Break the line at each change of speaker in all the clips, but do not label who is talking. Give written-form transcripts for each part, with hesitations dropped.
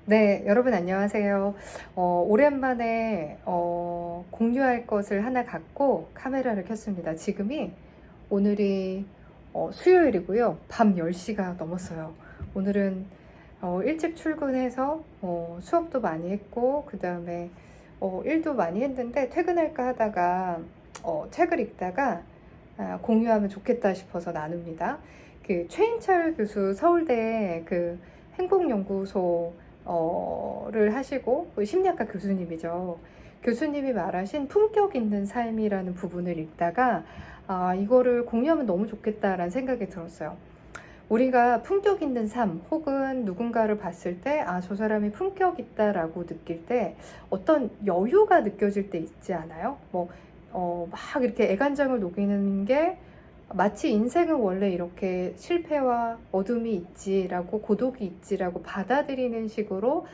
네, 여러분 안녕하세요. 오랜만에 공유할 것을 하나 갖고 카메라를 켰습니다. 지금이 오늘이 수요일이고요. 밤 10시가 넘었어요. 오늘은 일찍 출근해서 수업도 많이 했고 그 다음에 일도 많이 했는데 퇴근할까 하다가 책을 읽다가 공유하면 좋겠다 싶어서 나눕니다. 그 최인철 교수 서울대 그 행복연구소를 하시고 심리학과 교수님이죠. 교수님이 말하신 품격 있는 삶이라는 부분을 읽다가 이거를 공유하면 너무 좋겠다라는 생각이 들었어요. 우리가 품격 있는 삶 혹은 누군가를 봤을 때 저 사람이 품격 있다라고 느낄 때 어떤 여유가 느껴질 때 있지 않아요? 막 이렇게 애간장을 녹이는 게 마치 인생은 원래 이렇게 실패와 어둠이 있지라고 고독이 있지라고 받아들이는 식으로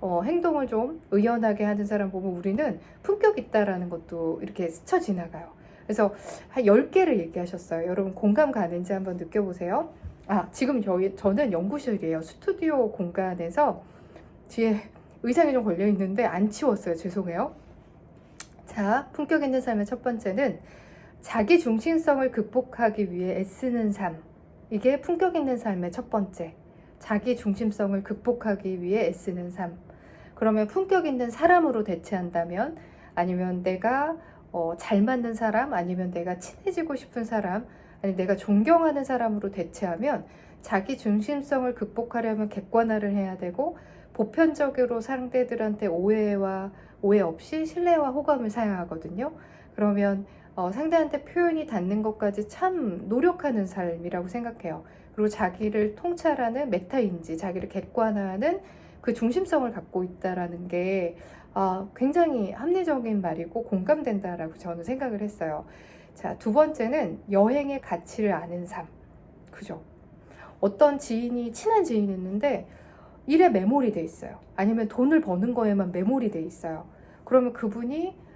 행동을 좀 의연하게 하는 사람 보면 우리는 품격 있다라는 것도 이렇게 스쳐 지나가요. 그래서 한 10개를 얘기하셨어요. 여러분 공감 가는지 한번 느껴보세요. 지금 저는 연구실이에요. 스튜디오 공간에서 뒤에 의상이 좀 걸려 있는데 안 치웠어요. 죄송해요. 자, 품격 있는 삶의 첫 번째는 자기 중심성을 극복하기 위해 애쓰는 삶. 이게 품격 있는 삶의 첫 번째. 자기 중심성을 극복하기 위해 애쓰는 삶. 그러면 품격 있는 사람으로 대체한다면, 아니면 내가 잘 맞는 사람, 아니면 내가 친해지고 싶은 사람, 아니면 내가 존경하는 사람으로 대체하면 자기 중심성을 극복하려면 객관화를 해야 되고 보편적으로 상대들한테 오해 없이 신뢰와 호감을 사야 하거든요. 그러면 상대한테 표현이 닿는 것까지 참 노력하는 삶이라고 생각해요. 그리고 자기를 통찰하는 메타인지, 자기를 객관화하는 그 중심성을 갖고 있다라는 게 굉장히 합리적인 말이고 공감된다라고 저는 생각을 했어요. 자, 두 번째는 여행의 가치를 아는 삶. 그죠? 어떤 친한 지인이 있는데 일에 매몰이 돼 있어요. 아니면 돈을 버는 거에만 매몰이 돼 있어요. 그러면 그분이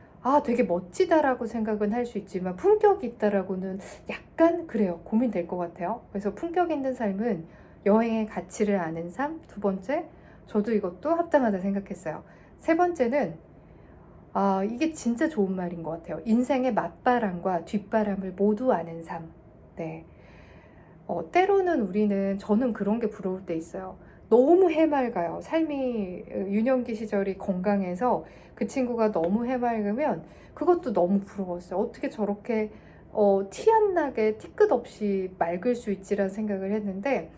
되게 멋지다라고 생각은 할 수 있지만 품격이 있다라고는 약간 그래요. 고민될 것 같아요. 그래서 품격 있는 삶은 여행의 가치를 아는 삶. 두 번째, 저도 이것도 합당하다 생각했어요. 세 번째는 이게 진짜 좋은 말인 것 같아요. 인생의 맞바람과 뒷바람을 모두 아는 삶. 네. 때로는 저는 그런 게 부러울 때 있어요. 너무 해맑아요. 삶이 유년기 시절이 건강해서 그 친구가 너무 해맑으면 그것도 너무 부러웠어요. 어떻게 저렇게 티 안 나게 티끝 없이 맑을 수 있지라는 생각을 했는데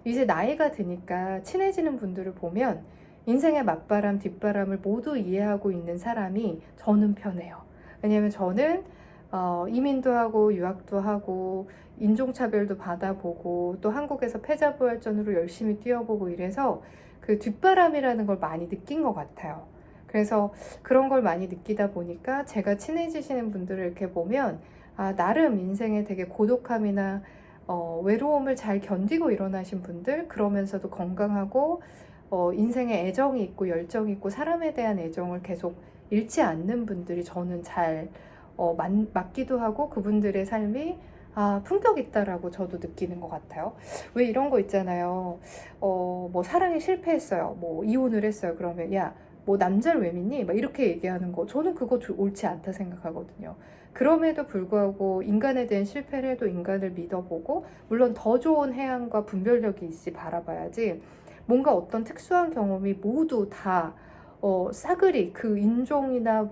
이제 나이가 드니까 친해지는 분들을 보면 인생의 맞바람, 뒷바람을 모두 이해하고 있는 사람이 저는 편해요. 왜냐면 저는 이민도 하고 유학도 하고 인종차별도 받아보고 또 한국에서 패자부활전으로 열심히 뛰어보고 이래서 그 뒷바람이라는 걸 많이 느낀 것 같아요. 그래서 그런 걸 많이 느끼다 보니까 제가 친해지시는 분들을 이렇게 보면 나름 인생에 되게 고독함이나 외로움을 잘 견디고 일어나신 분들, 그러면서도 건강하고 인생에 애정이 있고 열정이 있고 사람에 대한 애정을 계속 잃지 않는 분들이 저는 잘 맞기도 하고 그분들의 삶이 품격 있다라고 저도 느끼는 것 같아요. 왜 이런 거 있잖아요. 뭐 사랑에 실패했어요. 뭐 이혼을 했어요. 그러면 야, 뭐 남자를 왜 믿니? 막 이렇게 얘기하는 거 저는 그거 옳지 않다 생각하거든요. 그럼에도 불구하고 인간에 대한 실패를 해도 인간을 믿어보고 물론 더 좋은 해안과 분별력이 있지 바라봐야지 뭔가 어떤 특수한 경험이 모두 다 싸그리 그 인종이나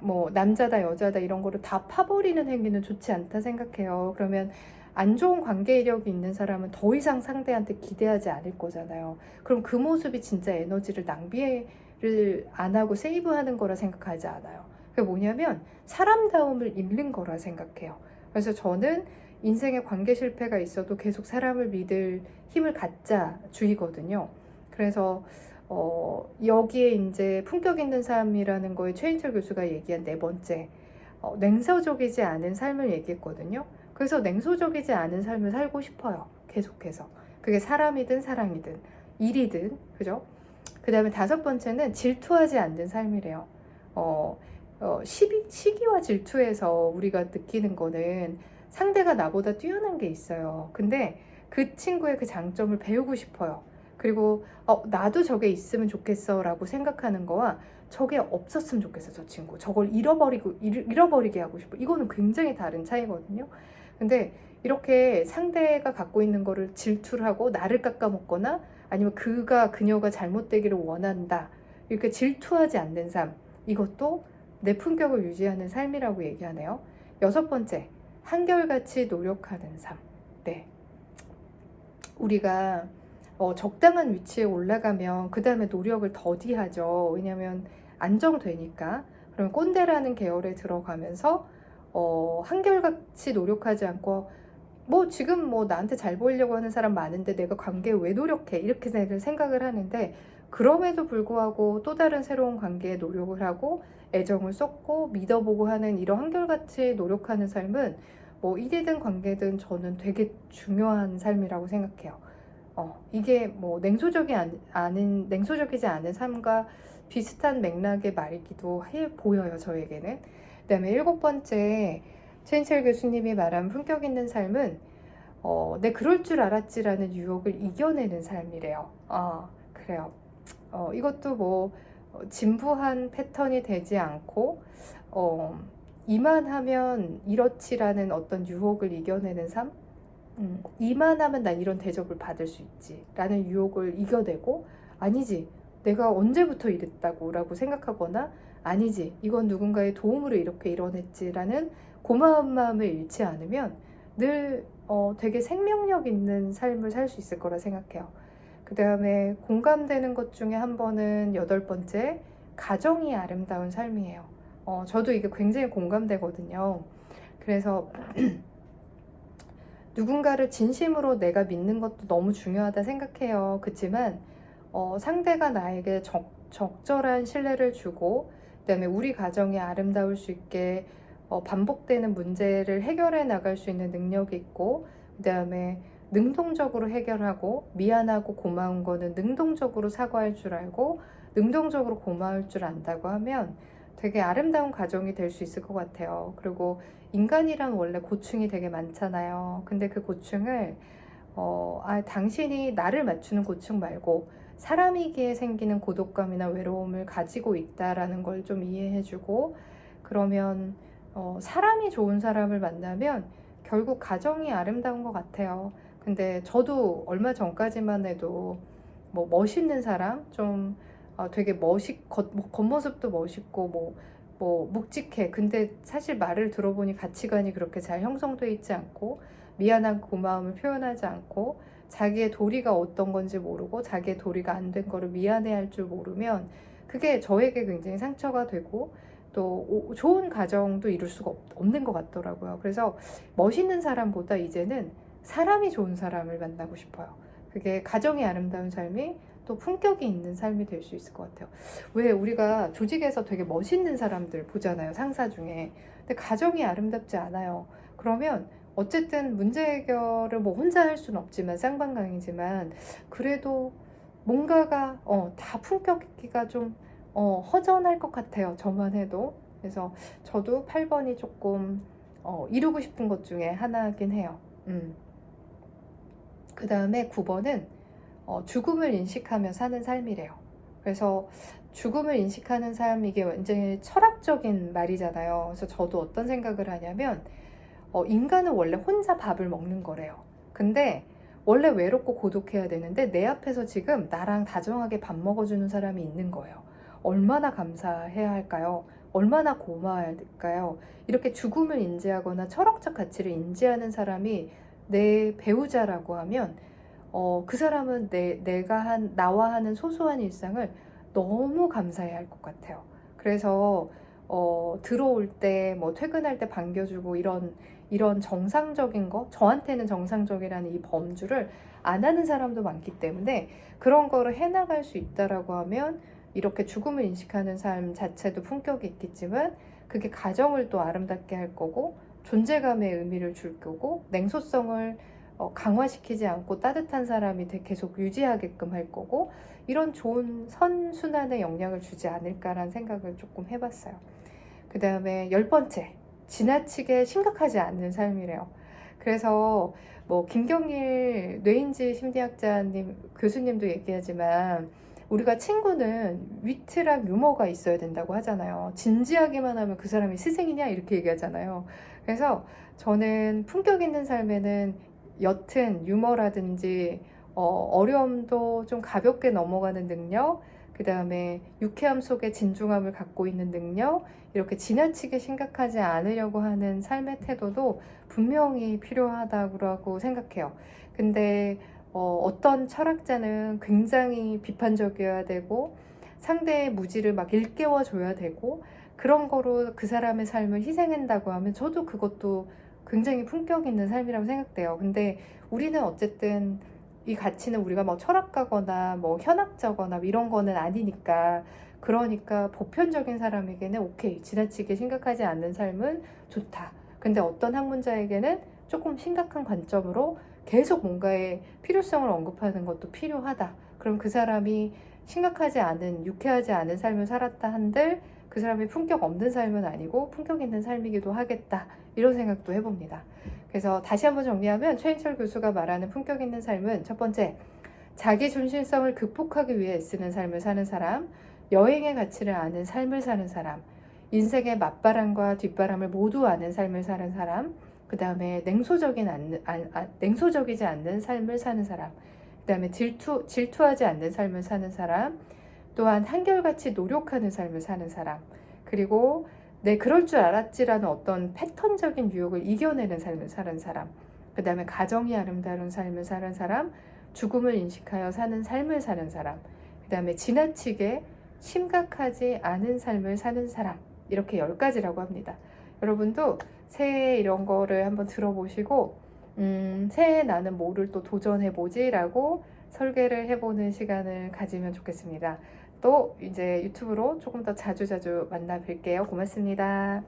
뭐 남자다 여자다 이런 거를 다 파버리는 행위는 좋지 않다 생각해요. 그러면 안 좋은 관계 이력이 있는 사람은 더 이상 상대한테 기대하지 않을 거잖아요. 그럼 그 모습이 진짜 에너지를 낭비를 안 하고 세이브하는 거라 생각하지 않아요. 그게 뭐냐면 사람다움을 잃는 거라 생각해요. 그래서 저는 인생의 관계 실패가 있어도 계속 사람을 믿을 힘을 갖자 주의거든요. 그래서 여기에 이제 품격 있는 삶이라는 거에 최인철 교수가 얘기한 네 번째, 냉소적이지 않은 삶을 얘기했거든요. 그래서 냉소적이지 않은 삶을 살고 싶어요. 계속해서. 그게 사람이든 사랑이든 일이든, 그죠? 그 다음에 다섯 번째는 질투하지 않는 삶이래요. 시기와 질투에서 우리가 느끼는 거는 상대가 나보다 뛰어난 게 있어요. 근데 그 친구의 그 장점을 배우고 싶어요. 그리고 나도 저게 있으면 좋겠어 라고 생각하는 거와 저게 없었으면 좋겠어 저 친구, 저걸 잃어버리게 하고 싶어, 이거는 굉장히 다른 차이거든요. 근데 이렇게 상대가 갖고 있는 거를 질투를 하고 나를 깎아먹거나 아니면 그녀가 잘못되기를 원한다, 이렇게 질투하지 않는 삶, 이것도 내 품격을 유지하는 삶이라고 얘기하네요. 여섯 번째, 한결같이 노력하는 삶. 네. 우리가 적당한 위치에 올라가면 그 다음에 노력을 더디하죠. 왜냐하면 안정되니까. 그럼 꼰대라는 계열에 들어가면서 한결같이 노력하지 않고 지금 나한테 잘 보이려고 하는 사람 많은데 내가 관계에 왜 노력해? 이렇게 생각을 하는데, 그럼에도 불구하고 또 다른 새로운 관계에 노력을 하고 애정을 쏟고 믿어보고 하는 이런 한결같이 노력하는 삶은 일이든 관계든 저는 되게 중요한 삶이라고 생각해요. 이게 냉소적이지 않은 삶과 비슷한 맥락의 말이기도 보여요, 저에게는. 그 다음에 일곱 번째, 최인철 교수님이 말한 품격 있는 삶은 내 그럴 줄 알았지라는 유혹을 이겨내는 삶이래요. 그래요. 이것도 진부한 패턴이 되지 않고 이만하면 이렇지라는 어떤 유혹을 이겨내는 삶? 이만하면 난 이런 대접을 받을 수 있지 라는 유혹을 이겨내고, 아니지 내가 언제부터 이랬다고 라고 생각하거나, 아니지 이건 누군가의 도움으로 이렇게 이뤄냈지 라는 고마운 마음을 잃지 않으면 늘 되게 생명력 있는 삶을 살 수 있을 거라 생각해요. 그 다음에 공감되는 것 중에 한 번은 여덟 번째, 가정이 아름다운 삶이에요. 저도 이게 굉장히 공감되거든요. 그래서 누군가를 진심으로 내가 믿는 것도 너무 중요하다 생각해요. 그렇지만 상대가 나에게 적절한 신뢰를 주고, 그다음에 우리 가정이 아름다울 수 있게 반복되는 문제를 해결해 나갈 수 있는 능력이 있고, 그다음에 능동적으로 해결하고, 미안하고 고마운 거는 능동적으로 사과할 줄 알고 능동적으로 고마울 줄 안다고 하면 되게 아름다운 가정이 될 수 있을 것 같아요. 그리고 인간이란 원래 고충이 되게 많잖아요. 근데 그 고충을 당신이 나를 맞추는 고충 말고 사람이기에 생기는 고독감이나 외로움을 가지고 있다라는 걸 좀 이해해주고, 그러면 사람이 좋은 사람을 만나면 결국 가정이 아름다운 것 같아요. 근데 저도 얼마 전까지만 해도 멋있는 사람, 좀 되게 겉모습도 멋있고 묵직해. 근데 사실 말을 들어보니 가치관이 그렇게 잘 형성돼 있지 않고, 미안한 고마움을 표현하지 않고, 자기의 도리가 어떤 건지 모르고 자기의 도리가 안 된 거를 미안해할 줄 모르면 그게 저에게 굉장히 상처가 되고 또 좋은 가정도 이룰 수가 없는 것 같더라고요. 그래서 멋있는 사람보다 이제는 사람이 좋은 사람을 만나고 싶어요. 그게 가정이 아름다운 삶이 또 품격이 있는 삶이 될 수 있을 것 같아요. 왜 우리가 조직에서 되게 멋있는 사람들 보잖아요, 상사 중에. 근데 가정이 아름답지 않아요. 그러면 어쨌든 문제 해결을 혼자 할 수는 없지만, 쌍방강이지만 그래도 뭔가가 다 품격 있기가 좀 허전할 것 같아요, 저만 해도. 그래서 저도 8번이 조금 이루고 싶은 것 중에 하나긴 해요. 그 다음에 9번은 죽음을 인식하며 사는 삶이래요. 그래서 죽음을 인식하는 삶, 이게 완전히 철학적인 말이잖아요. 그래서 저도 어떤 생각을 하냐면 인간은 원래 혼자 밥을 먹는 거래요. 근데 원래 외롭고 고독해야 되는데 내 앞에서 지금 나랑 다정하게 밥 먹어주는 사람이 있는 거예요. 얼마나 감사해야 할까요? 얼마나 고마워야 할까요? 이렇게 죽음을 인지하거나 철학적 가치를 인지하는 사람이 내 배우자라고 하면 그 사람은 나와 하는 소소한 일상을 너무 감사해야 할 것 같아요. 그래서 들어올 때 퇴근할 때 반겨주고 이런 정상적인 거, 저한테는 정상적이라는 이 범주를 안 하는 사람도 많기 때문에 그런 거를 해나갈 수 있다라고 하면 이렇게 죽음을 인식하는 삶 자체도 품격이 있겠지만, 그게 가정을 또 아름답게 할 거고, 존재감의 의미를 줄 거고, 냉소성을 강화시키지 않고 따뜻한 사람이 계속 유지하게끔 할 거고, 이런 좋은 선순환의 영향을 주지 않을까라는 생각을 조금 해봤어요. 그 다음에 10번째, 지나치게 심각하지 않는 삶이래요. 그래서 뭐 김경일 뇌인지 심리학자님 교수님도 얘기하지만 우리가 친구는 위트랑 유머가 있어야 된다고 하잖아요. 진지하게만 하면 그 사람이 스승이냐 이렇게 얘기하잖아요. 그래서 저는 품격 있는 삶에는 옅은 유머라든지 어려움도 좀 가볍게 넘어가는 능력, 그 다음에 유쾌함 속에 진중함을 갖고 있는 능력, 이렇게 지나치게 심각하지 않으려고 하는 삶의 태도도 분명히 필요하다고 생각해요. 근데 어떤 철학자는 굉장히 비판적이어야 되고 상대의 무지를 막 일깨워 줘야 되고 그런 거로 그 사람의 삶을 희생한다고 하면 저도 그것도 굉장히 품격 있는 삶이라고 생각돼요. 근데 우리는 어쨌든 이 가치는 우리가 뭐 철학가거나 뭐 현학자거나 이런 거는 아니니까, 그러니까 보편적인 사람에게는 오케이, 지나치게 심각하지 않는 삶은 좋다. 근데 어떤 학문자에게는 조금 심각한 관점으로 계속 뭔가의 필요성을 언급하는 것도 필요하다. 그럼 그 사람이 심각하지 않은, 유쾌하지 않은 삶을 살았다 한들 그 사람이 품격 없는 삶은 아니고 품격 있는 삶이기도 하겠다. 이런 생각도 해봅니다. 그래서 다시 한번 정리하면 최인철 교수가 말하는 품격 있는 삶은, 첫 번째, 자기 중심성을 극복하기 위해 애쓰는 삶을 사는 사람, 여행의 가치를 아는 삶을 사는 사람, 인생의 맞바람과 뒷바람을 모두 아는 삶을 사는 사람, 그 다음에 냉소적이지 않는 삶을 사는 사람, 그 다음에 질투하지 않는 삶을 사는 사람, 또한 한결같이 노력하는 삶을 사는 사람, 그리고 내 그럴 줄 알았지라는 어떤 패턴적인 유혹을 이겨내는 삶을 사는 사람, 그 다음에 가정이 아름다운 삶을 사는 사람, 죽음을 인식하여 사는 삶을 사는 사람, 그 다음에 지나치게 심각하지 않은 삶을 사는 사람, 이렇게 10가지라고 합니다. 여러분도 새해 이런 거를 한번 들어보시고 새해 나는 뭐를 또 도전해보지 라고 설계를 해보는 시간을 가지면 좋겠습니다. 또 이제 유튜브로 조금 더 자주 만나 뵐게요. 고맙습니다.